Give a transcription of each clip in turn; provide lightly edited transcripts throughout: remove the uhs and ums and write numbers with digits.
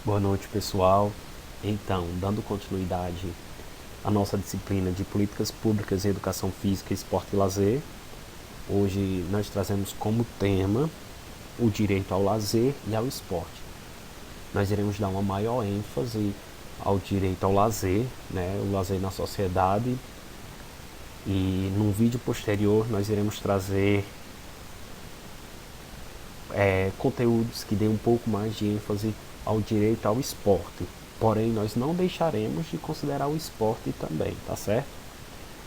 Boa noite, pessoal. Então, dando continuidade à nossa disciplina de Políticas Públicas em Educação Física, Esporte e Lazer, hoje nós trazemos como tema o direito ao lazer e ao esporte. Nós iremos dar uma maior ênfase ao direito ao lazer, o lazer na sociedade, e num vídeo posterior nós iremos trazer conteúdos que deem um pouco mais de ênfase ao direito ao esporte. Porém, nós não deixaremos de considerar o esporte também, tá certo?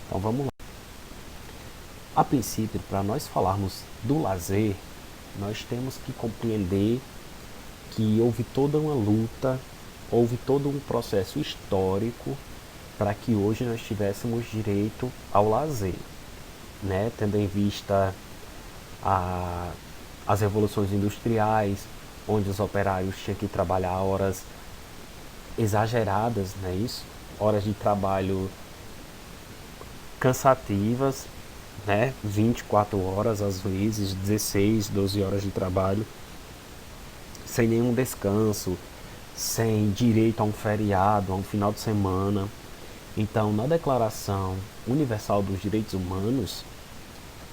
Então vamos lá. A princípio, para nós falarmos do lazer, nós temos que compreender que houve toda uma luta, houve todo um processo histórico para que hoje nós tivéssemos direito ao lazer, tendo em vista as revoluções industriais, onde os operários tinham que trabalhar horas exageradas, isso? Horas de trabalho cansativas, 24 horas às vezes, 16, 12 horas de trabalho, sem nenhum descanso, sem direito a um feriado, a um final de semana. Então, na Declaração Universal dos Direitos Humanos,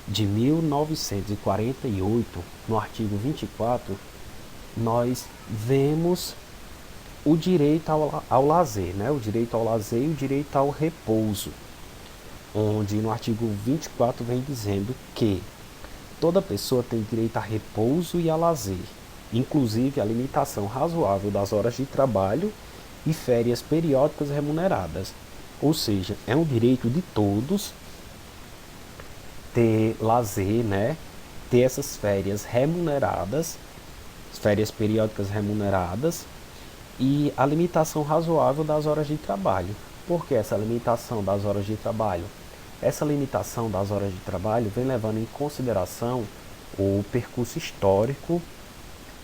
de 1948, no artigo 24, nós vemos o direito ao lazer, o direito ao lazer e o direito ao repouso, onde no artigo 24 vem dizendo que toda pessoa tem direito a repouso e a lazer, inclusive a limitação razoável das horas de trabalho e férias periódicas remuneradas. Ou seja, é um direito de todos ter lazer, ter essas férias remuneradas, férias periódicas remuneradas, e a limitação razoável das horas de trabalho. Por que essa limitação das horas de trabalho? Essa limitação das horas de trabalho vem levando em consideração o percurso histórico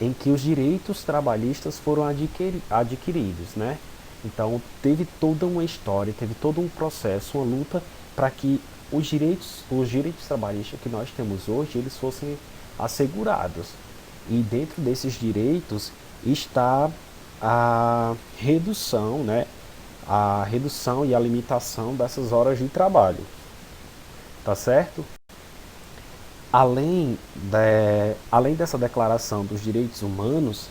em que os direitos trabalhistas foram adquiridos, Então, teve toda uma história, teve todo um processo, uma luta para que os direitos trabalhistas que nós temos hoje, eles fossem assegurados. E dentro desses direitos está a redução, a redução e a limitação dessas horas de trabalho. Tá certo? Além dessa declaração dos direitos humanos,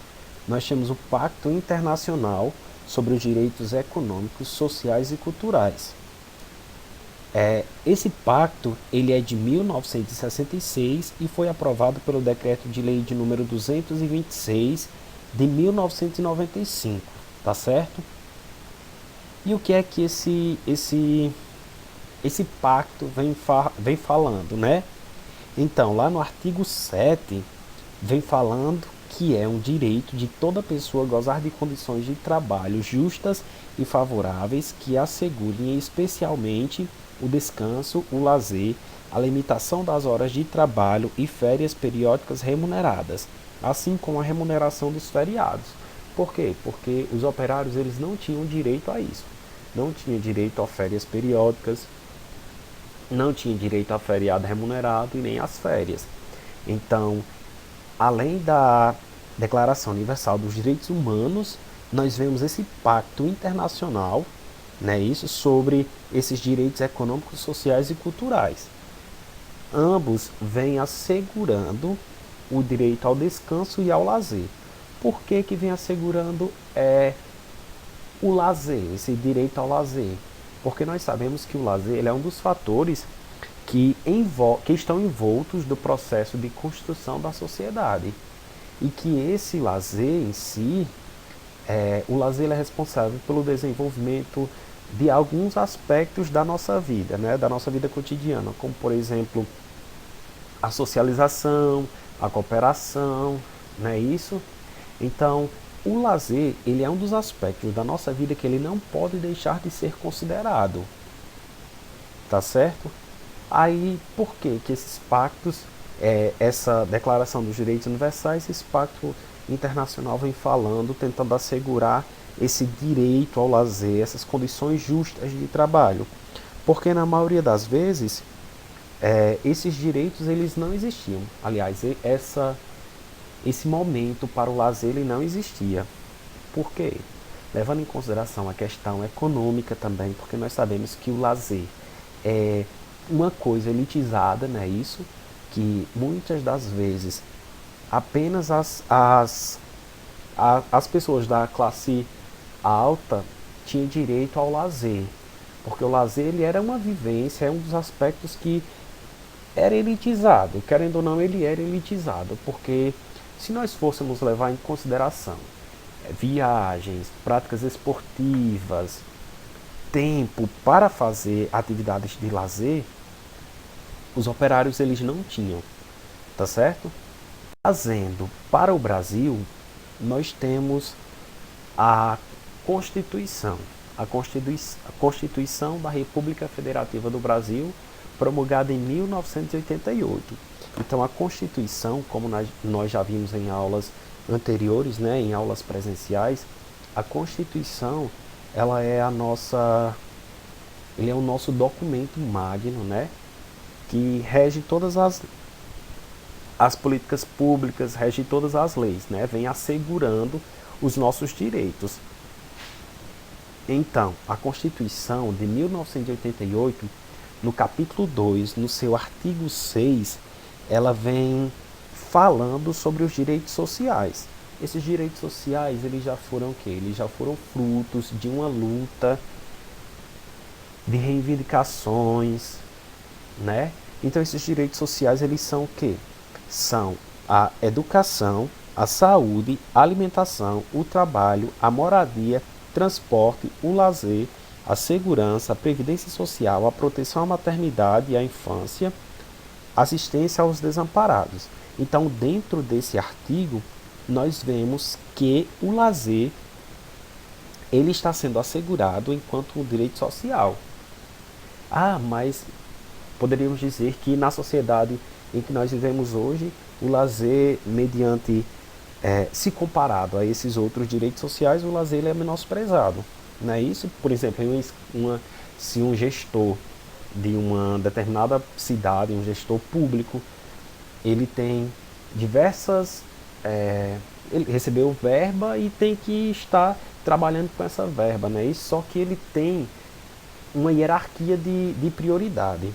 nós temos o Pacto Internacional sobre os Direitos Econômicos, Sociais e Culturais. Esse pacto ele é de 1966 e foi aprovado pelo Decreto de Lei de número 226 de 1995, tá certo? E o que é que esse pacto vem falando, Então, lá no artigo 7, vem falando que é um direito de toda pessoa gozar de condições de trabalho justas e favoráveis que assegurem especialmente o descanso, o lazer, a limitação das horas de trabalho e férias periódicas remuneradas, assim como a remuneração dos feriados. Por quê? Porque os operários eles não tinham direito a isso. Não tinham direito a férias periódicas, não tinha direito a feriado remunerado e nem às férias. Então, além da Declaração Universal dos Direitos Humanos, nós vemos esse pacto internacional, isso sobre esses direitos econômicos, sociais e culturais. Ambos vêm assegurando o direito ao descanso e ao lazer. Por que vem assegurando o lazer, esse direito ao lazer? Porque nós sabemos que o lazer ele é um dos fatores que estão envoltos do processo de construção da sociedade. E que esse lazer em si, o lazer é responsável pelo desenvolvimento de alguns aspectos da nossa vida, da nossa vida cotidiana, como por exemplo a socialização, a cooperação, não é isso? Então, o lazer ele é um dos aspectos da nossa vida que ele não pode deixar de ser considerado, tá certo? Aí, por que esses pactos, essa Declaração dos Direitos Universais, esse pacto internacional vem falando, tentando assegurar esse direito ao lazer, essas condições justas de trabalho? Porque na maioria das vezes, esses direitos eles não existiam. Aliás, esse momento para o lazer ele não existia. Por quê? Levando em consideração a questão econômica também, porque nós sabemos que o lazer é uma coisa elitizada, não é isso? Que muitas das vezes apenas as pessoas da classe alta tinham direito ao lazer, porque o lazer ele era uma vivência, é um dos aspectos que era elitizado, querendo ou não ele era elitizado, porque se nós fôssemos levar em consideração viagens, práticas esportivas, tempo para fazer atividades de lazer, os operários eles não tinham, tá certo? Trazendo para o Brasil, nós temos a Constituição, a Constituição da República Federativa do Brasil, promulgada em 1988. Então a Constituição, como nós já vimos em aulas anteriores, né, em aulas presenciais, a Constituição, ela é ele é o nosso documento magno, né, que rege todas as políticas públicas, rege todas as leis, né, vem assegurando os nossos direitos. Então, a Constituição de 1988, no capítulo 2, no seu artigo 6, ela vem falando sobre os direitos sociais. Esses direitos sociais, eles já foram o quê? Eles já foram frutos de uma luta, de reivindicações, né? Então, esses direitos sociais, eles são o quê? São a educação, a saúde, a alimentação, o trabalho, a moradia, transporte, o lazer, a segurança, a previdência social, a proteção à maternidade e à infância, assistência aos desamparados. Então, dentro desse artigo, nós vemos que o lazer ele está sendo assegurado enquanto um direito social. Ah, mas poderíamos dizer que na sociedade em que nós vivemos hoje, o lazer, mediante, se comparado a esses outros direitos sociais, o lazer ele é menosprezado. Não é isso? Por exemplo, se um gestor de uma determinada cidade, um gestor público, ele tem diversas... ele recebeu verba e tem que estar trabalhando com essa verba, né? Isso, só que ele tem uma hierarquia de prioridade.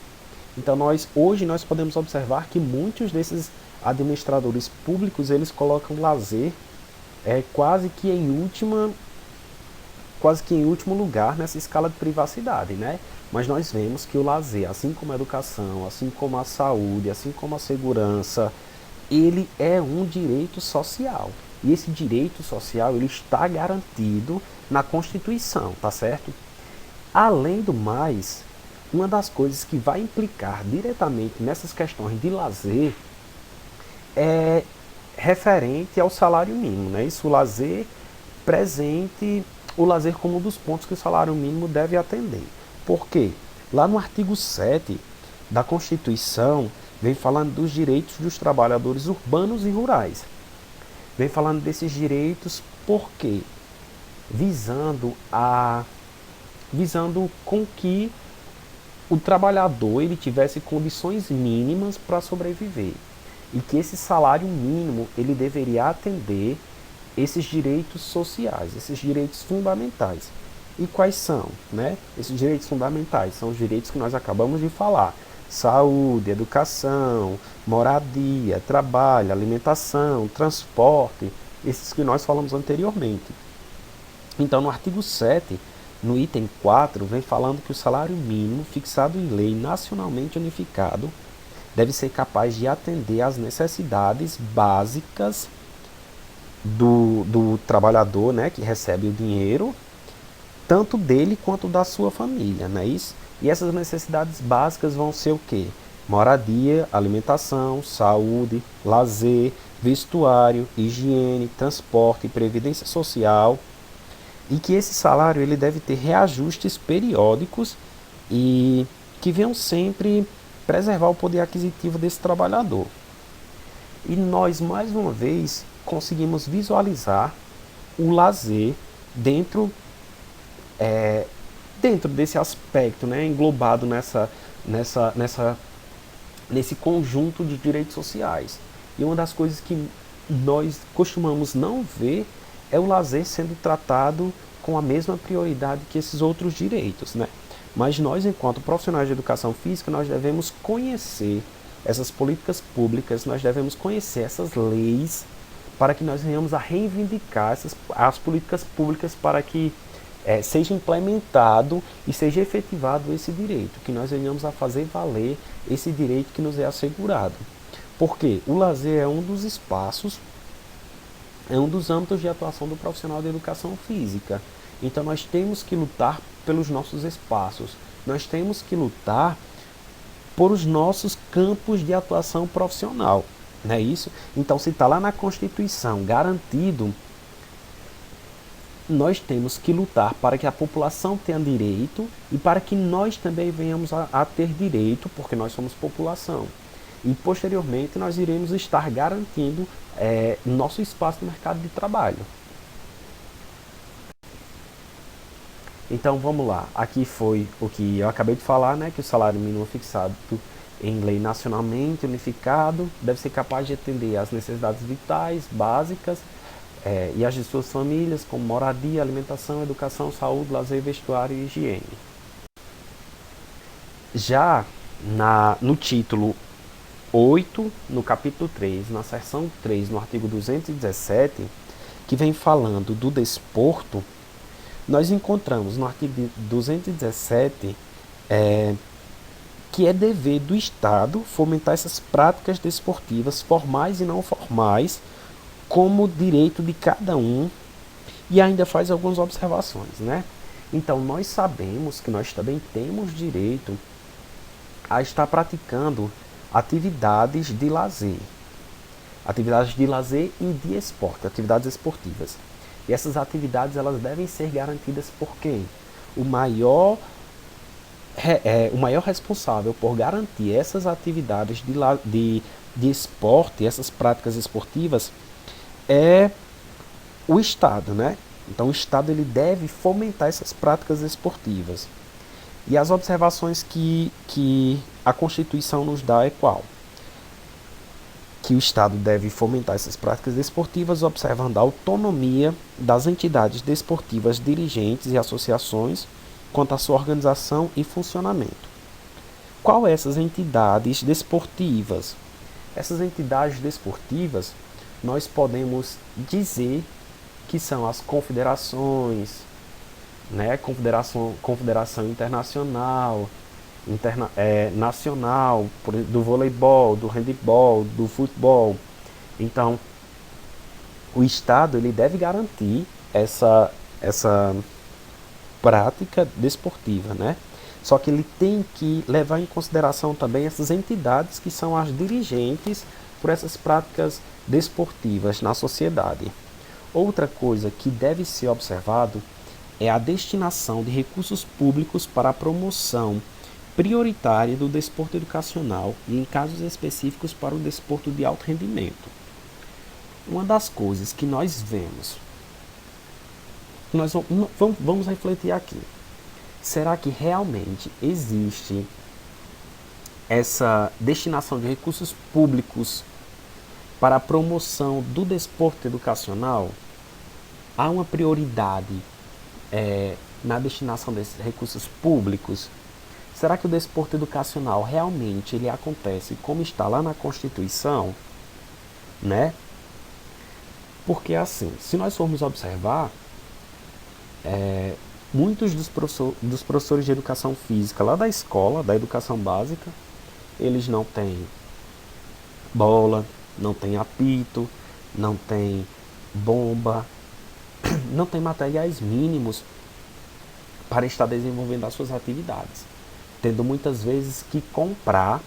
Então hoje nós podemos observar que muitos desses administradores públicos eles colocam lazer quase que em último lugar nessa escala de privacidade, né? Mas nós vemos que o lazer, assim como a educação, assim como a saúde, assim como a segurança, ele é um direito social. E esse direito social ele está garantido na Constituição, tá certo? Além do mais, uma das coisas que vai implicar diretamente nessas questões de lazer é referente ao salário mínimo, né? Isso, o lazer presente, o lazer como um dos pontos que o salário mínimo deve atender. Por quê? Lá no artigo 7 da Constituição, vem falando dos direitos dos trabalhadores urbanos e rurais. Vem falando desses direitos por quê? Visando com que o trabalhador ele tivesse condições mínimas para sobreviver e que esse salário mínimo ele deveria atender esses direitos sociais, esses direitos fundamentais. E quais são, né? Esses direitos fundamentais são os direitos que nós acabamos de falar: saúde, educação, moradia, trabalho, alimentação, transporte, esses que nós falamos anteriormente. Então, no artigo 7, no item 4, vem falando que o salário mínimo fixado em lei nacionalmente unificado deve ser capaz de atender às necessidades básicas do trabalhador, né, que recebe o dinheiro, tanto dele quanto da sua família, não é isso? E essas necessidades básicas vão ser o quê? Moradia, alimentação, saúde, lazer, vestuário, higiene, transporte, previdência social. E que esse salário ele deve ter reajustes periódicos e que venham sempre preservar o poder aquisitivo desse trabalhador. E nós, mais uma vez, conseguimos visualizar o lazer dentro desse aspecto, né, englobado nesse conjunto de direitos sociais. E uma das coisas que nós costumamos não ver é o lazer sendo tratado com a mesma prioridade que esses outros direitos, né? Mas nós, enquanto profissionais de educação física, nós devemos conhecer essas políticas públicas, nós devemos conhecer essas leis para que nós venhamos a reivindicar as políticas públicas para que seja implementado e seja efetivado esse direito, que nós venhamos a fazer valer esse direito que nos é assegurado. Porque o lazer é um dos espaços, é um dos âmbitos de atuação do profissional de educação física. Então nós temos que lutar pelos nossos espaços, nós temos que lutar por os nossos campos de atuação profissional, não é isso? Então, se está lá na Constituição garantido, nós temos que lutar para que a população tenha direito e para que nós também venhamos a ter direito, porque nós somos população. E posteriormente nós iremos estar garantindo nosso espaço no mercado de trabalho. Então vamos lá, aqui foi o que eu acabei de falar, né, que o salário mínimo fixado em lei nacionalmente unificado deve ser capaz de atender às necessidades vitais, básicas e as de suas famílias, como moradia, alimentação, educação, saúde, lazer, vestuário e higiene. Já no título 8, no capítulo 3, na seção 3, no artigo 217, que vem falando do desporto, nós encontramos no artigo 217 que é dever do Estado fomentar essas práticas desportivas formais e não formais como direito de cada um, e ainda faz algumas observações, né? Então nós sabemos que nós também temos direito a estar praticando atividades de lazer e de esporte, atividades esportivas. E essas atividades elas devem ser garantidas por quem? O maior responsável por garantir essas atividades de esporte, essas práticas esportivas, é o Estado, né? Então o Estado ele deve fomentar essas práticas esportivas. E as observações que a Constituição nos dá é qual? Que o Estado deve fomentar essas práticas desportivas observando a autonomia das entidades desportivas dirigentes e associações quanto à sua organização e funcionamento. Qual essas entidades desportivas? Essas entidades desportivas nós podemos dizer que são as confederações, né? Confederação Internacional, nacional, do voleibol, do handebol, do futebol. Então, o Estado ele deve garantir essa prática desportiva, né? Só que ele tem que levar em consideração também essas entidades que são as dirigentes por essas práticas desportivas na sociedade. Outra coisa que deve ser observado é a destinação de recursos públicos para a promoção prioritária do desporto educacional e, em casos específicos, para o desporto de alto rendimento. Uma das coisas que nós vemos, vamos refletir aqui. Será que realmente existe essa destinação de recursos públicos para a promoção do desporto educacional? Há uma prioridade na destinação desses recursos públicos? Será que o desporto educacional realmente ele acontece como está lá na Constituição, né? Porque assim, se nós formos observar, muitos dos professores de educação física lá da escola, da educação básica, eles não têm bola, não têm apito, não têm bomba, não têm materiais mínimos para estar desenvolvendo as suas atividades, tendo muitas vezes que comprar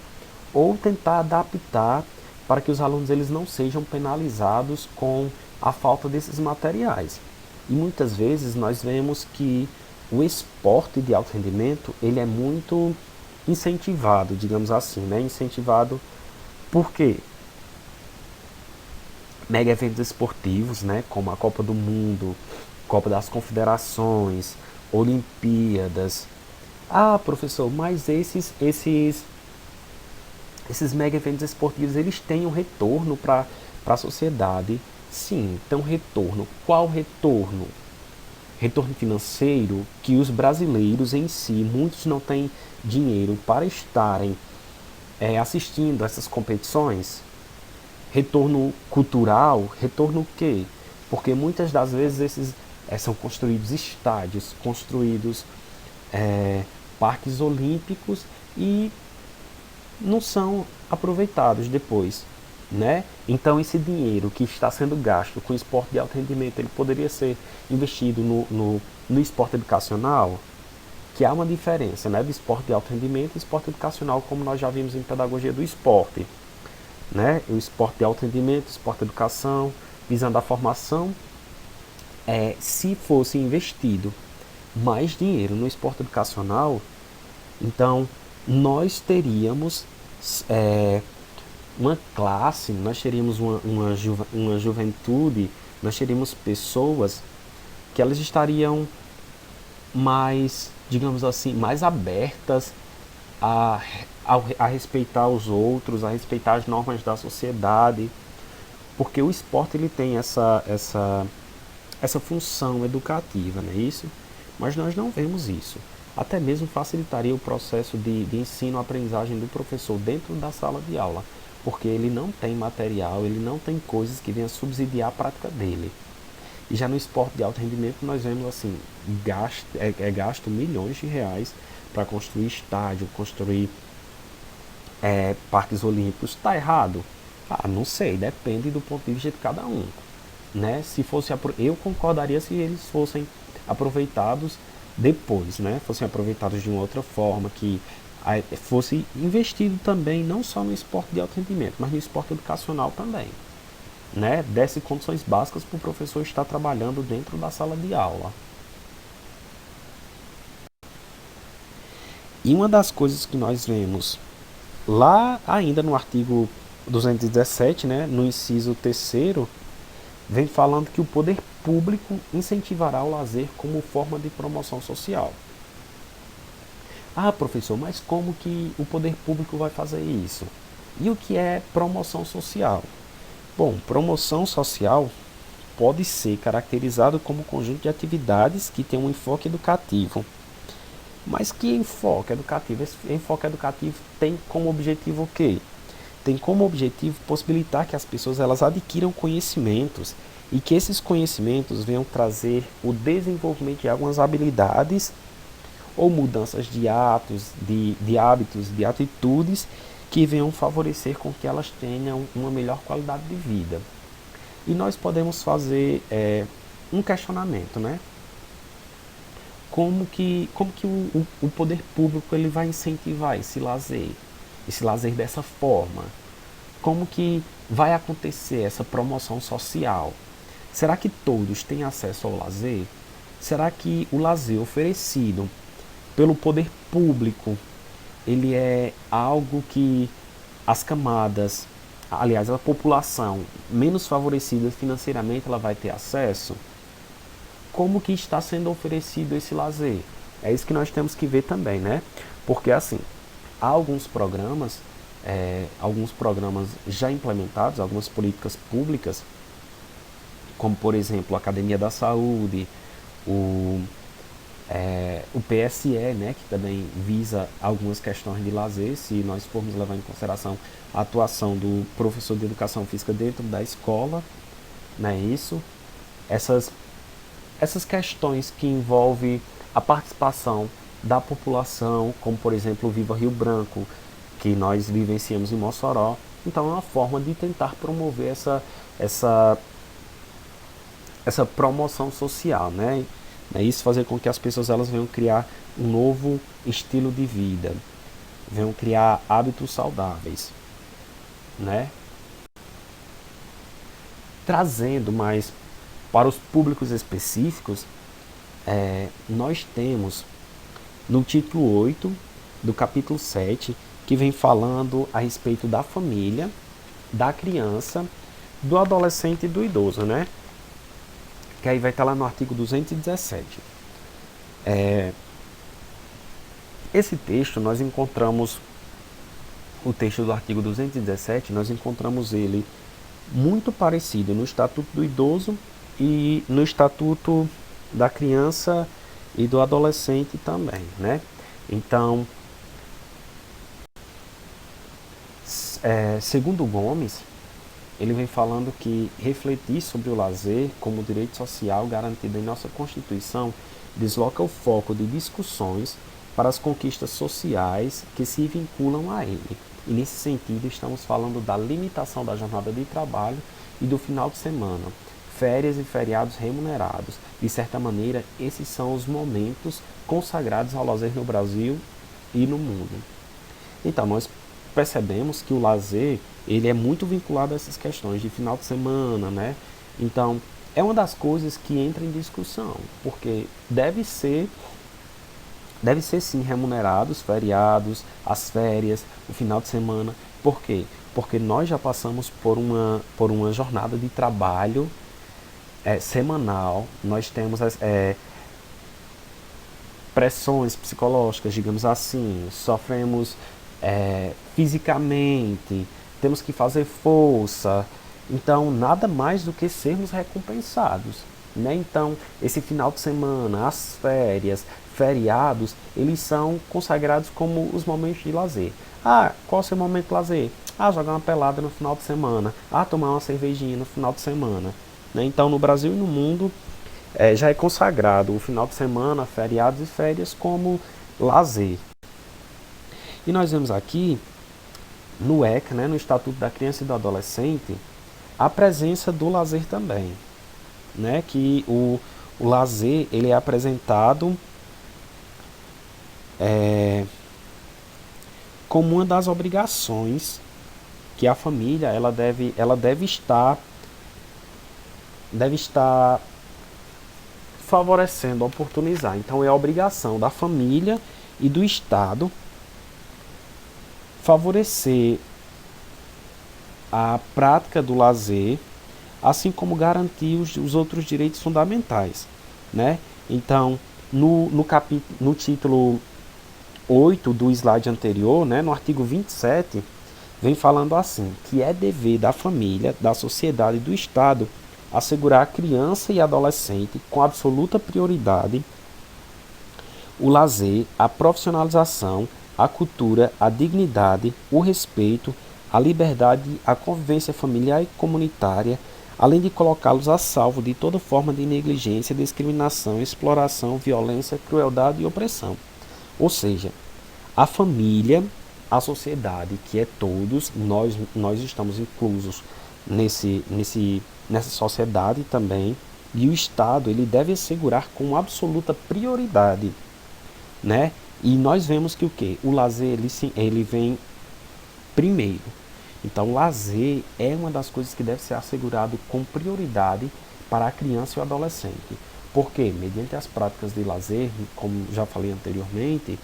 ou tentar adaptar para que os alunos eles não sejam penalizados com a falta desses materiais. E muitas vezes nós vemos que o esporte de alto rendimento ele é muito incentivado, digamos assim, né? Incentivado por quê? Mega eventos esportivos, né? Como a Copa do Mundo, Copa das Confederações, Olimpíadas. Ah, professor, mas esses mega eventos esportivos eles têm um retorno para a sociedade? Sim, então retorno. Qual retorno? Retorno financeiro que os brasileiros em si, muitos não têm dinheiro para estarem assistindo essas competições. Retorno cultural, retorno o quê? Porque muitas das vezes esses são construídos estádios, construídos parques olímpicos e não são aproveitados depois, né? Então esse dinheiro que está sendo gasto com esporte de alto rendimento, ele poderia ser investido no esporte educacional, que há uma diferença, né, do esporte de alto rendimento e esporte educacional, como nós já vimos em pedagogia do esporte, né? O esporte de alto rendimento, esporte de educação, visando a formação, se fosse investido mais dinheiro no esporte educacional, então nós teríamos é, uma classe, nós teríamos uma juventude, nós teríamos pessoas que elas estariam mais, digamos assim, mais abertas a, a respeitar os outros, a respeitar as normas da sociedade, porque o esporte ele tem essa função educativa, não é isso? Mas nós não vemos isso. Até mesmo facilitaria o processo de ensino-aprendizagem do professor dentro da sala de aula, porque ele não tem material, ele não tem coisas que venham subsidiar a prática dele. E já no esporte de alto rendimento nós vemos assim, gasto milhões de reais para construir estádio, construir parques olímpicos. Está errado? Ah, não sei, depende do ponto de vista de cada um. Né? Se fosse, eu concordaria se eles fossem aproveitados depois, né? Fossem aproveitados de uma outra forma, que fosse investido também não só no esporte de alto rendimento, mas no esporte educacional também, né? Desse condições básicas para o professor estar trabalhando dentro da sala de aula. E uma das coisas que nós vemos lá ainda no artigo 217, né, no inciso terceiro, vem falando que o poder público incentivará o lazer como forma de promoção social. Ah, professor, mas como que o poder público vai fazer isso? E o que é promoção social? Bom, promoção social pode ser caracterizado como um conjunto de atividades que tem um enfoque educativo. Mas que enfoque educativo? Esse enfoque educativo tem como objetivo o quê? Tem como objetivo possibilitar que as pessoas elas adquiram conhecimentos e que esses conhecimentos venham trazer o desenvolvimento de algumas habilidades ou mudanças de atos, de hábitos, de atitudes que venham favorecer com que elas tenham uma melhor qualidade de vida. E nós podemos fazer um questionamento, né? Como que o poder público ele vai incentivar esse lazer dessa forma? Como que vai acontecer essa promoção social? Será que todos têm acesso ao lazer? Será que o lazer oferecido pelo poder público, ele é algo que as camadas, aliás, a população menos favorecida financeiramente, ela vai ter acesso? Como que está sendo oferecido esse lazer? É isso que nós temos que ver também, né? Porque assim, há alguns programas já implementados, algumas políticas públicas, como por exemplo a Academia da Saúde, o PSE, né, que também visa algumas questões de lazer, se nós formos levar em consideração a atuação do professor de educação física dentro da escola, né, isso, essas questões que envolvem a participação da população, como por exemplo o Viva Rio Branco, que nós vivenciamos em Mossoró. Então é uma forma de tentar promover essa, essa promoção social, né? É isso, fazer com que as pessoas elas venham criar um novo estilo de vida, venham criar hábitos saudáveis, né? Trazendo mais para os públicos específicos, nós temos no título 8 do capítulo 7, que vem falando a respeito da família, da criança, do adolescente e do idoso, né? Que aí vai estar lá no artigo 217. Esse texto, nós encontramos, o texto do artigo 217, nós encontramos ele muito parecido no Estatuto do Idoso e no Estatuto da Criança e do Adolescente também, né? Então, segundo Gomes, ele vem falando que refletir sobre o lazer como direito social garantido em nossa Constituição desloca o foco de discussões para as conquistas sociais que se vinculam a ele. E nesse sentido, estamos falando da limitação da jornada de trabalho e do final de semana, férias e feriados remunerados. De certa maneira, esses são os momentos consagrados ao lazer no Brasil e no mundo. Então, nós percebemos que o lazer ele é muito vinculado a essas questões de final de semana, né? Então, é uma das coisas que entra em discussão, porque deve ser sim remunerados, feriados, as férias, o final de semana. Por quê? Porque nós já passamos por uma jornada de trabalho semanal, nós temos pressões psicológicas, digamos assim, sofremos fisicamente, temos que fazer força. Então, nada mais do que sermos recompensados. Né? Então, esse final de semana, as férias, feriados, eles são consagrados como os momentos de lazer. Ah, qual é o seu momento de lazer? Ah, jogar uma pelada no final de semana. Ah, tomar uma cervejinha no final de semana. Né? Então, no Brasil e no mundo, já é consagrado o final de semana, feriados e férias como lazer. E nós vemos aqui no ECA, né, no Estatuto da Criança e do Adolescente, a presença do lazer também, né, que o lazer ele é apresentado como uma das obrigações que a família ela deve estar favorecendo, oportunizar. Então é a obrigação da família e do Estado favorecer a prática do lazer, assim como garantir os outros direitos fundamentais, né? Então, no título 8 do slide anterior, né, no artigo 27, vem falando assim, que é dever da família, da sociedade e do Estado assegurar a criança e adolescente com absoluta prioridade o lazer, a profissionalização, a cultura, a dignidade, o respeito, a liberdade, a convivência familiar e comunitária, além de colocá-los a salvo de toda forma de negligência, discriminação, exploração, violência, crueldade e opressão. Ou seja, a família, a sociedade, que é todos, nós estamos inclusos nessa sociedade também, e o Estado ele deve assegurar com absoluta prioridade, né? E nós vemos que o que? O lazer ele vem primeiro. Então, o lazer é uma das coisas que deve ser assegurado com prioridade para a criança e o adolescente. Porque, mediante as práticas de lazer, como já falei anteriormente,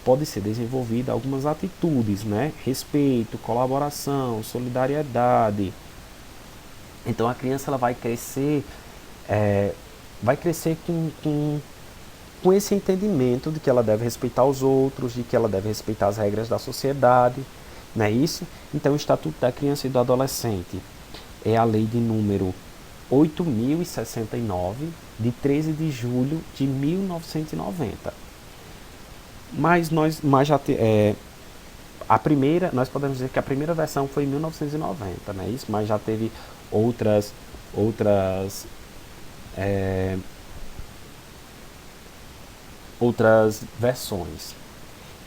pode ser desenvolvida algumas atitudes, né? Respeito, colaboração, solidariedade. Então, a criança ela vai crescer com esse entendimento de que ela deve respeitar os outros, de que ela deve respeitar as regras da sociedade, não é isso? Então, o Estatuto da Criança e do Adolescente é a lei de número 8.069, de 13 de julho de 1990. Mas a primeira, nós podemos dizer que a primeira versão foi em 1990, não é isso? Mas já teve outras outras versões.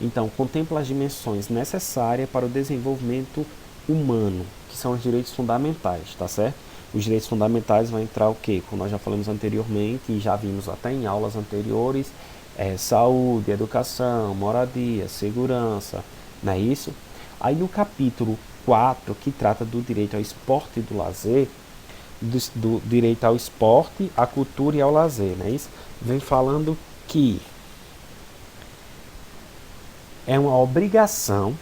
Então, contempla as dimensões necessárias para o desenvolvimento humano, que são os direitos fundamentais, tá certo? Os direitos fundamentais vão entrar o quê? Como nós já falamos anteriormente e já vimos até em aulas anteriores, saúde, educação, moradia, segurança, não é isso? Aí no capítulo 4, que trata do direito ao esporte e do lazer, do direito ao esporte, à cultura e ao lazer, não é isso? Vem falando que é uma obrigação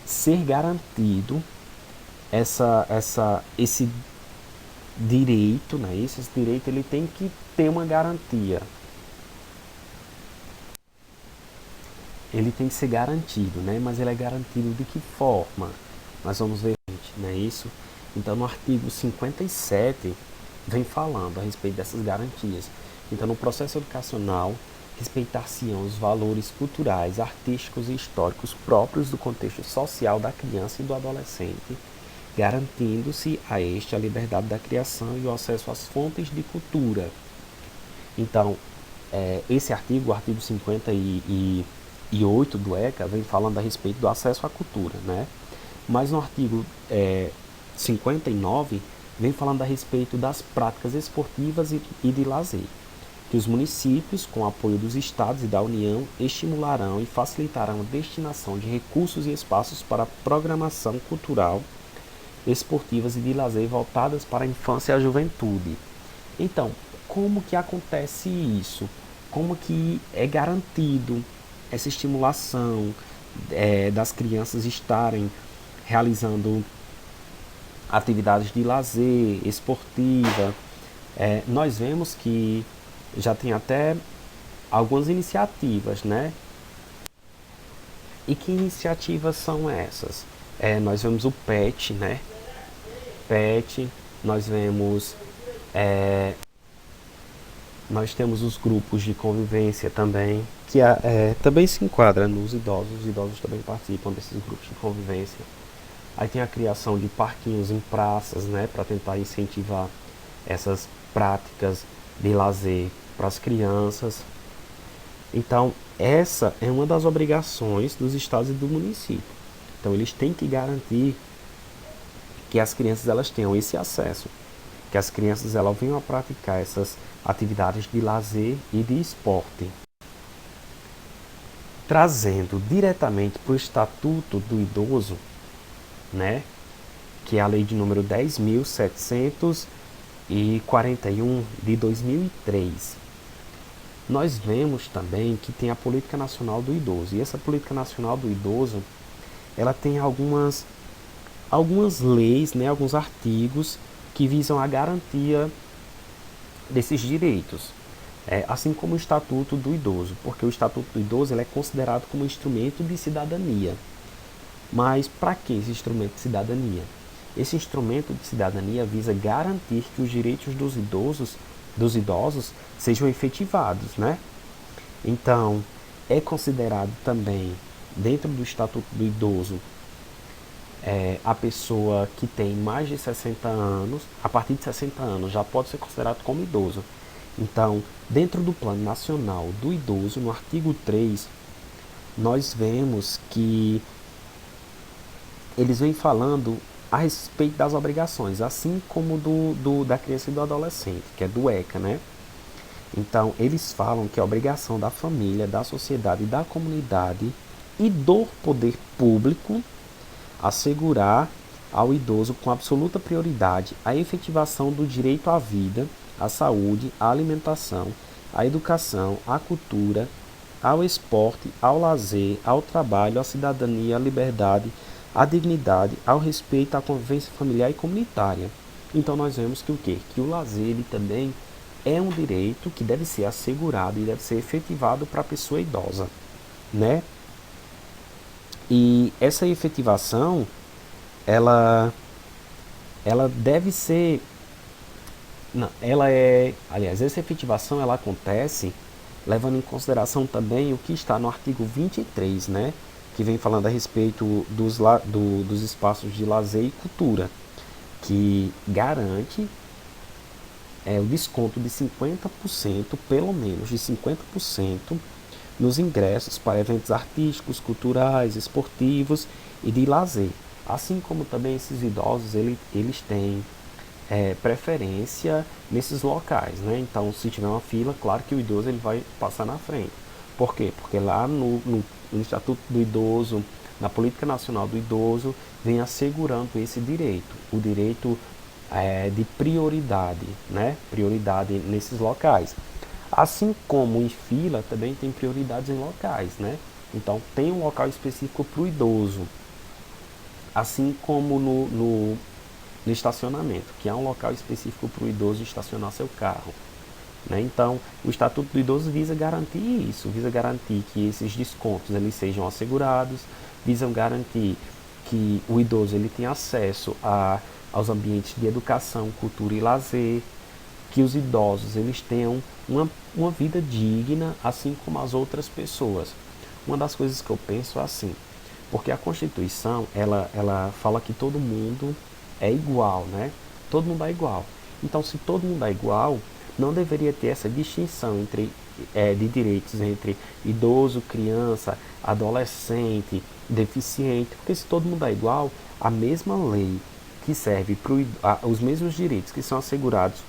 ser garantido esse direito, né? Esse direito ele tem que ter uma garantia. Ele tem que ser garantido, né? Mas ele é garantido de que forma? Nós vamos ver, não é isso? Então, no artigo 57, vem falando a respeito dessas garantias. Então, no processo educacional, respeitar-se-ão os valores culturais, artísticos e históricos próprios do contexto social da criança e do adolescente, garantindo-se a este a liberdade da criação e o acesso às fontes de cultura. Então, esse artigo, o artigo 58 do ECA, vem falando a respeito do acesso à cultura, né? Mas no artigo 59, vem falando a respeito das práticas esportivas e de lazer, que os municípios, com apoio dos estados e da União, estimularão e facilitarão a destinação de recursos e espaços para programação cultural, esportivas e de lazer voltadas para a infância e a juventude. Então, como que acontece isso? Como que é garantido essa estimulação das crianças estarem realizando atividades de lazer, esportiva? Nós vemos que já tem até algumas iniciativas, né? E que iniciativas são essas? Nós vemos o PET, né? PET, nós vemos nós temos os grupos de convivência também, que também se enquadra nos idosos. Os idosos também participam desses grupos de convivência. Aí tem a criação de parquinhos em praças, né, para tentar incentivar essas práticas de lazer para as crianças. Então, essa é uma das obrigações dos estados e do município. Então, eles têm que garantir que as crianças elas tenham esse acesso, que as crianças elas venham a praticar essas atividades de lazer e de esporte. Trazendo diretamente para o Estatuto do Idoso, né, que é a lei de número 10.741 de 2003. Nós vemos também que tem a Política Nacional do Idoso. E essa Política Nacional do Idoso, ela tem algumas leis, né, alguns artigos que visam a garantia desses direitos, assim como o Estatuto do Idoso, porque o Estatuto do Idoso ele é considerado como um instrumento de cidadania. Mas para que esse instrumento de cidadania? Esse instrumento de cidadania visa garantir que os direitos dos idosos sejam efetivados, né? Então, é considerado também, dentro do Estatuto do Idoso, a pessoa que tem mais de 60 anos, a partir de 60 anos, já pode ser considerado como idoso. Então, dentro do Plano Nacional do Idoso, no artigo 3, nós vemos que eles vêm falando a respeito das obrigações, assim como da criança e do adolescente, que é do ECA, né? Então, eles falam que é obrigação da família, da sociedade, da comunidade e do poder público assegurar ao idoso com absoluta prioridade a efetivação do direito à vida, à saúde, à alimentação, à educação, à cultura, ao esporte, ao lazer, ao trabalho, à cidadania, à liberdade, à dignidade, ao respeito, à convivência familiar e comunitária. Então nós vemos que o quê? Que o lazer ele também é um direito que deve ser assegurado e deve ser efetivado para a pessoa idosa, né? E essa efetivação, ela deve ser, não, aliás, essa efetivação ela acontece levando em consideração também o que está no artigo 23, né, que vem falando a respeito dos espaços de lazer e cultura, que garante o desconto de 50%, pelo menos de 50%, nos ingressos para eventos artísticos, culturais, esportivos e de lazer. Assim como também esses idosos, eles têm preferência nesses locais, né? Então, se tiver uma fila, claro que o idoso ele vai passar na frente. Por quê? Porque lá no Estatuto do Idoso, na Política Nacional do Idoso, vem assegurando esse direito, o direito de prioridade, né? Prioridade nesses locais. Assim como em fila, também tem prioridades em locais, né? Então, tem um local específico para o idoso. Assim como no estacionamento, que há um local específico para o idoso estacionar seu carro, né? Então, o Estatuto do Idoso visa garantir isso, visa garantir que esses descontos eles sejam assegurados, visam garantir que o idoso ele tenha acesso a aos ambientes de educação, cultura e lazer, que os idosos eles tenham uma vida digna, assim como as outras pessoas. Uma das coisas que eu penso é assim, porque a Constituição, ela fala que todo mundo é igual, né? Todo mundo é igual. Então, se todo mundo é igual, não deveria ter essa distinção de direitos entre idoso, criança, adolescente, deficiente, porque se todo mundo é igual, a mesma lei que serve para os mesmos direitos que são assegurados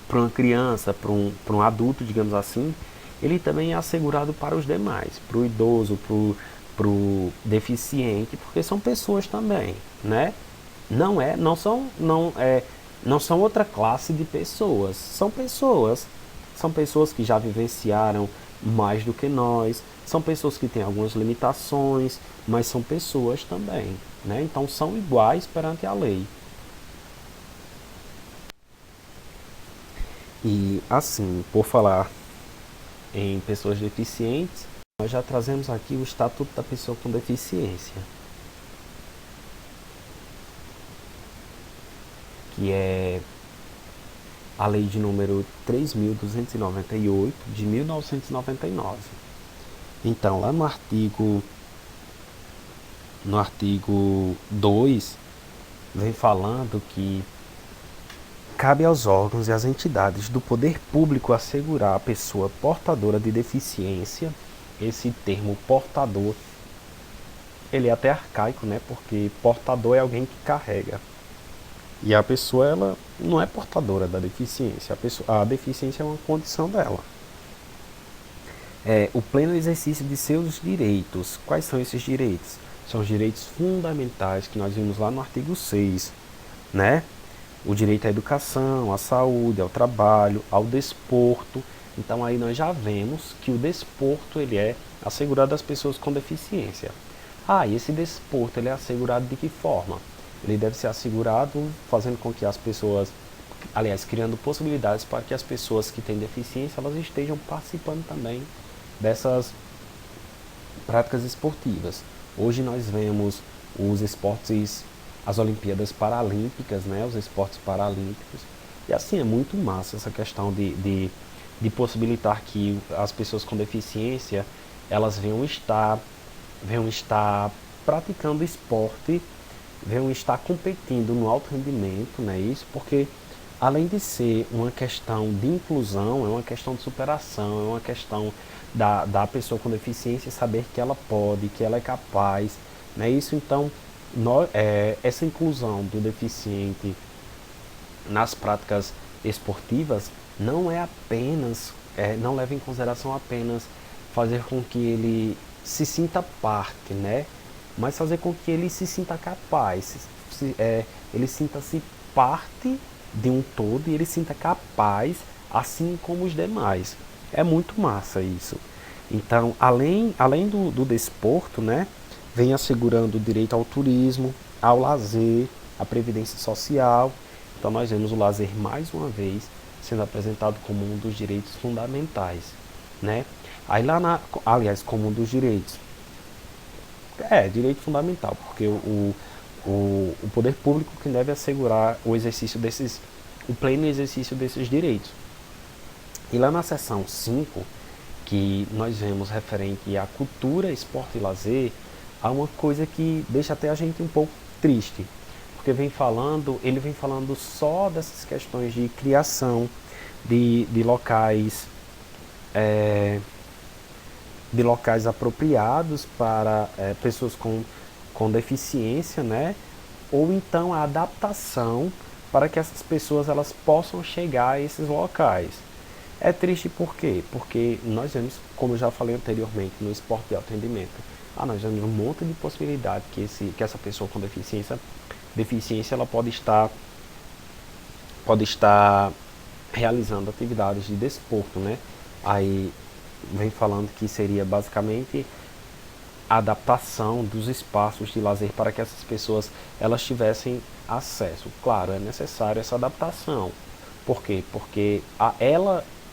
para uma criança, para um adulto, digamos assim, ele também é assegurado para os demais, para o idoso, para o deficiente, porque são pessoas também, né? Não são outra classe de pessoas, são pessoas que já vivenciaram mais do que nós, são pessoas que têm algumas limitações, mas são pessoas também, né? Então são iguais perante a lei. E assim, por falar em pessoas deficientes, nós já trazemos aqui o Estatuto da Pessoa com Deficiência, que é a lei de número 3.298 de 1999. Então, lá no artigo 2, vem falando que cabe aos órgãos e às entidades do poder público assegurar a pessoa portadora de deficiência. Esse termo portador, ele é até arcaico, né? Porque portador é alguém que carrega. E a pessoa, ela não é portadora da deficiência. A deficiência é uma condição dela. O pleno exercício de seus direitos. Quais são esses direitos? São os direitos fundamentais que nós vimos lá no artigo 6, né? O direito à educação, à saúde, ao trabalho, ao desporto. Então aí nós já vemos que o desporto ele é assegurado às pessoas com deficiência. E esse desporto ele é assegurado de que forma? Ele deve ser assegurado fazendo com que as pessoas, aliás, criando possibilidades para que as pessoas que têm deficiência elas estejam participando também dessas práticas esportivas. Hoje nós vemos os esportes, as Olimpíadas Paralímpicas, né, os esportes paralímpicos, e assim é muito massa essa questão de possibilitar que as pessoas com deficiência elas venham estar praticando esporte, venham estar competindo no alto rendimento, né, isso, porque além de ser uma questão de inclusão, é uma questão de superação, é uma questão da pessoa com deficiência saber que ela pode, que ela é capaz, né? Isso então, essa inclusão do deficiente nas práticas esportivas não é apenas, não leva em consideração apenas fazer com que ele se sinta parte, né? Mas fazer com que ele se sinta capaz, ele sinta-se parte de um todo e ele sinta capaz, assim como os demais. É muito massa isso. Então, além do desporto, né, vem assegurando o direito ao turismo, ao lazer, à previdência social. Então, nós vemos o lazer mais uma vez sendo apresentado como um dos direitos fundamentais, né? Aí aliás, como um dos direitos. Direito fundamental, porque o poder público que deve assegurar o pleno exercício desses direitos. E lá na seção 5, que nós vemos referente à cultura, esporte e lazer, há uma coisa que deixa até a gente um pouco triste, porque ele vem falando só dessas questões de criação de locais, apropriados para pessoas com deficiência, né? Ou então a adaptação para que essas pessoas elas possam chegar a esses locais. É triste por quê? Porque nós vemos, como eu já falei anteriormente, no esporte de alto rendimento, nós vemos um monte de possibilidade que essa pessoa com deficiência ela pode estar realizando atividades de desporto, né? Aí vem falando que seria basicamente a adaptação dos espaços de lazer para que essas pessoas elas tivessem acesso. Claro, é necessário essa adaptação. Por quê? Porque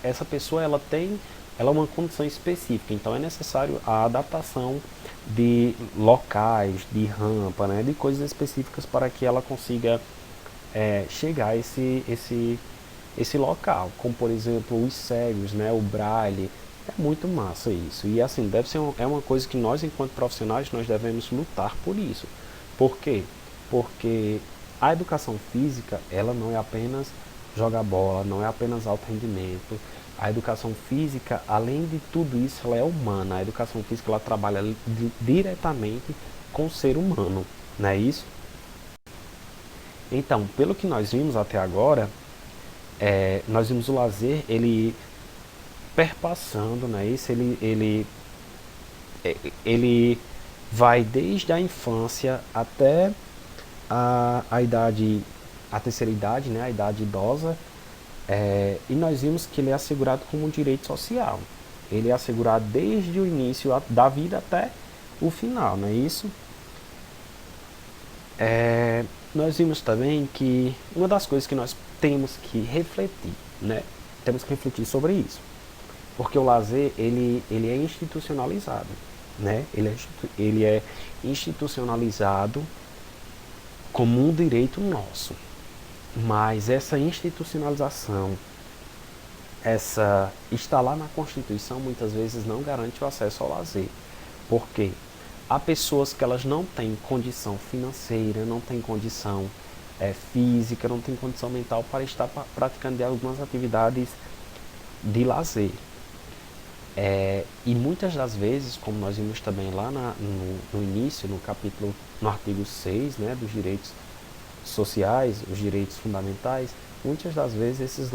essa pessoa ela tem ela é uma condição específica, então é necessário a adaptação de locais, de rampa, né, de coisas específicas para que ela consiga chegar a esse local, como por exemplo os cegos, né, o braille. É muito massa isso. E assim, é uma coisa que nós, enquanto profissionais, nós devemos lutar por isso. Por quê? Porque a educação física, ela não é apenas jogar bola, não é apenas alto rendimento. A educação física, além de tudo isso, ela é humana. A educação física, ela trabalha diretamente com o ser humano, não é isso? Então, pelo que nós vimos até agora, nós vimos o lazer, ele perpassando, né? Isso ele vai desde a infância até a idade, a terceira idade, né? A idade idosa, e nós vimos que ele é assegurado como um direito social. Ele é assegurado desde o início da vida até o final, não é isso? Nós vimos também que uma das coisas que nós temos que refletir, né? Temos que refletir sobre isso. Porque o lazer, ele é institucionalizado, né? Ele é institucionalizado como um direito nosso. Mas essa institucionalização, está lá na Constituição, muitas vezes não garante o acesso ao lazer. Por quê? Há pessoas que elas não têm condição financeira, não têm condição física, não têm condição mental para estar praticando algumas atividades de lazer. E muitas das vezes, como nós vimos também lá no início, no capítulo, no artigo 6, né, dos direitos sociais, os direitos fundamentais, muitas das vezes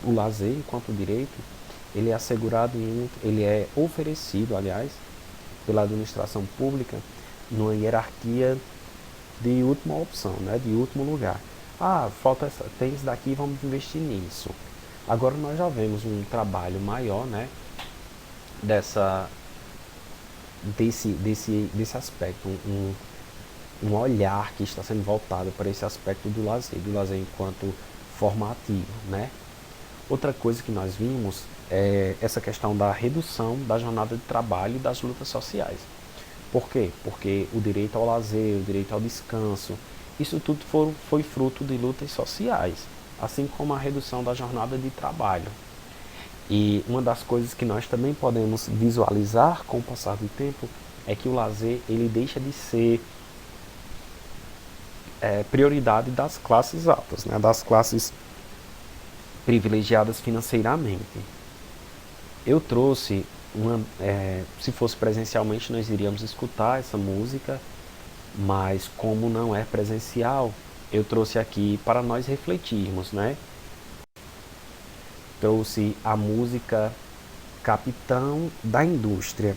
o lazer enquanto direito, ele é assegurado, ele é oferecido, aliás, pela administração pública, numa hierarquia de última opção, né, de último lugar. Tem isso daqui, vamos investir nisso. Agora nós já vemos um trabalho maior, né, desse aspecto, um olhar que está sendo voltado para esse aspecto do lazer enquanto formativo, né? Outra coisa que nós vimos é essa questão da redução da jornada de trabalho e das lutas sociais. Por quê? Porque o direito ao lazer, o direito ao descanso, isso tudo foi fruto de lutas sociais, assim como a redução da jornada de trabalho. E uma das coisas que nós também podemos visualizar com o passar do tempo é que o lazer ele deixa de ser prioridade das classes altas, né, das classes privilegiadas financeiramente. Eu trouxe se fosse presencialmente nós iríamos escutar essa música, mas como não é presencial, eu trouxe aqui para nós refletirmos, né? Trouxe a música Capitão da Indústria.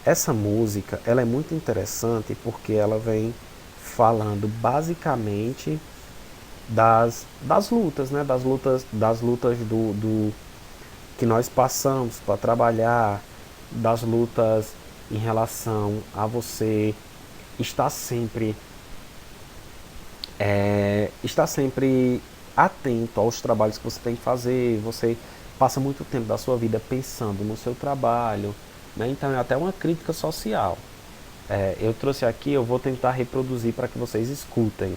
Essa música, ela é muito interessante porque ela vem falando basicamente das lutas, né? Das lutas do que nós passamos para trabalhar, das lutas em relação a você estar sempre atento aos trabalhos que você tem que fazer. Você passa muito tempo da sua vida pensando no seu trabalho, né? Então é até uma crítica social. Eu trouxe aqui, eu vou tentar reproduzir para que vocês escutem.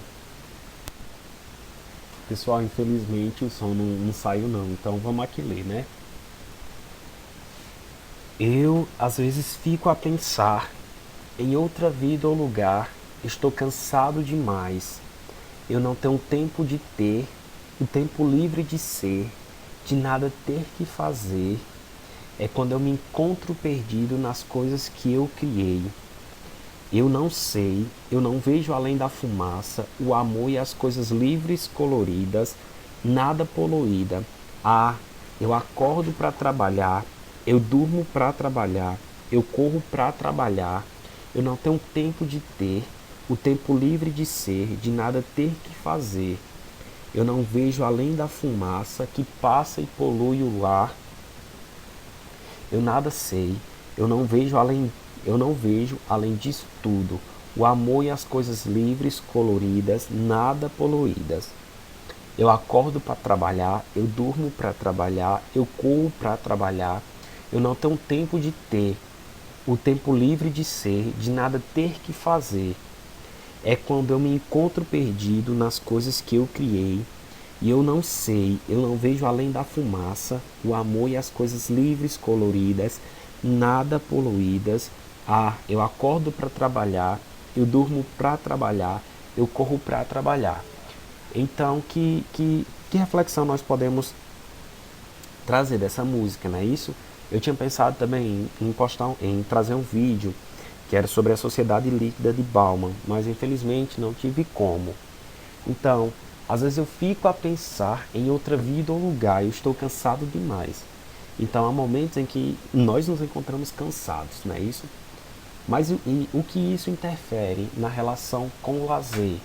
Pessoal, infelizmente o som não saiu não, então vamos aqui ler, né? Eu às vezes fico a pensar em outra vida ou lugar. Estou cansado demais. Eu não tenho tempo de ter, o tempo livre de ser, de nada ter que fazer. É quando eu me encontro perdido nas coisas que eu criei. Eu não sei, eu não vejo além da fumaça, o amor e as coisas livres, coloridas, nada poluída. Eu acordo para trabalhar, eu durmo para trabalhar, eu corro para trabalhar. Eu não tenho tempo de ter, o tempo livre de ser, de nada ter que fazer. Eu não vejo além da fumaça que passa e polui o lar. Eu nada sei, eu não vejo além disso tudo, o amor e as coisas livres, coloridas, nada poluídas. Eu acordo para trabalhar, eu durmo para trabalhar, eu corro para trabalhar. Eu não tenho tempo de ter o tempo livre de ser, de nada ter que fazer. É quando eu me encontro perdido nas coisas que eu criei e eu não sei, eu não vejo além da fumaça, o amor e as coisas livres, coloridas, nada poluídas. Ah, eu acordo para trabalhar, eu durmo para trabalhar, eu corro para trabalhar. Então, que reflexão nós podemos trazer dessa música, não é isso? Eu tinha pensado também em postar, em trazer um vídeo que era sobre a sociedade líquida de Bauman, mas infelizmente não tive como. Então, às vezes eu fico a pensar em outra vida ou lugar e eu estou cansado demais. Então, há momentos em que nós nos encontramos cansados, não é isso? Mas o que isso interfere na relação com o lazer,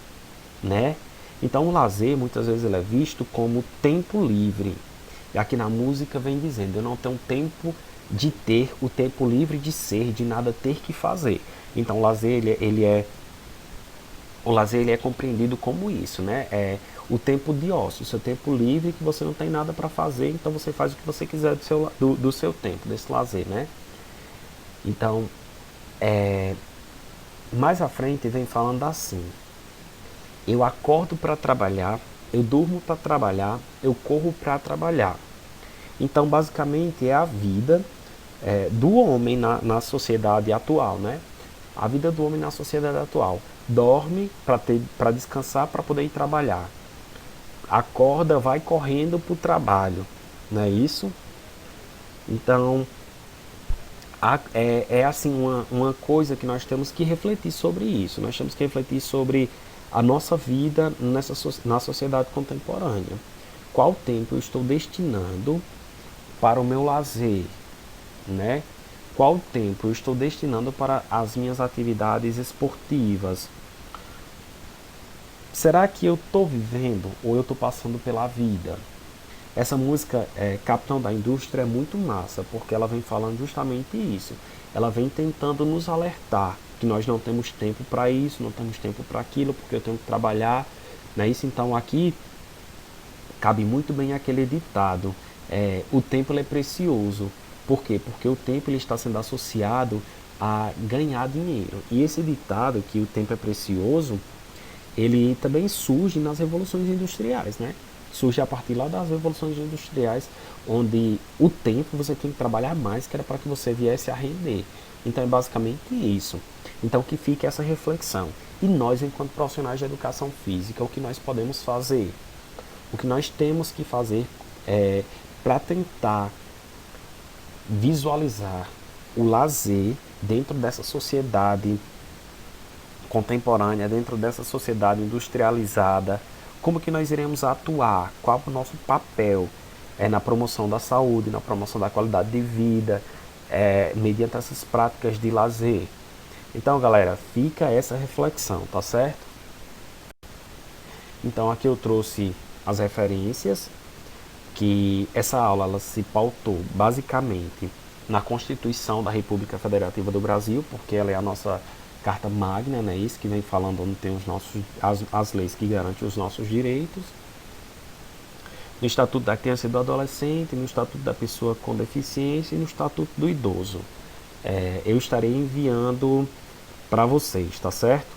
né? Então, o lazer muitas vezes ele é visto como tempo livre. E aqui na música vem dizendo, eu não tenho tempo de ter o tempo livre de ser, de nada ter que fazer. Então, o lazer ele é compreendido como isso, né? É o tempo de ócio, o seu tempo livre que você não tem nada para fazer, então você faz o que você quiser do seu tempo, desse lazer, né? Então, mais à frente vem falando assim: eu acordo para trabalhar, eu durmo para trabalhar, eu corro para trabalhar. Então, basicamente, é a vida do homem na sociedade atual, né? A vida do homem na sociedade atual. Dorme para descansar, para poder ir trabalhar. Acorda, vai correndo para o trabalho, não é isso? Então, é assim uma coisa que nós temos que refletir sobre isso. Nós temos que refletir sobre a nossa vida na sociedade contemporânea. Qual tempo eu estou destinando para o meu lazer, né? Qual tempo eu estou destinando para as minhas atividades esportivas? Será que eu estou vivendo ou eu estou passando pela vida? Essa música, Capitão da Indústria, é muito massa, porque ela vem falando justamente isso. Ela vem tentando nos alertar que nós não temos tempo para isso, não temos tempo para aquilo, porque eu tenho que trabalhar, não é isso? Então aqui cabe muito bem aquele ditado, o tempo ele é precioso. Por quê? Porque o tempo ele está sendo associado a ganhar dinheiro. E esse ditado, que o tempo é precioso, ele também surge nas revoluções industriais, né? Surge a partir lá das revoluções industriais, onde o tempo você tem que trabalhar mais, que era para que você viesse a render. Então é basicamente isso. Então que fique essa reflexão. E nós, enquanto profissionais de educação física, o que nós podemos fazer? O que nós temos que fazer para tentar visualizar o lazer dentro dessa sociedade contemporânea, dentro dessa sociedade industrializada, como que nós iremos atuar, qual é o nosso papel na promoção da saúde, na promoção da qualidade de vida, mediante essas práticas de lazer. Então, galera, fica essa reflexão, tá certo? Então, aqui eu trouxe as referências, que essa aula ela se pautou basicamente na Constituição da República Federativa do Brasil, porque ela é a nossa Carta Magna, né? Isso que vem falando onde tem as leis que garantem os nossos direitos. No Estatuto da Criança e do Adolescente, no Estatuto da Pessoa com Deficiência e no Estatuto do Idoso. Eu estarei enviando para vocês, tá certo?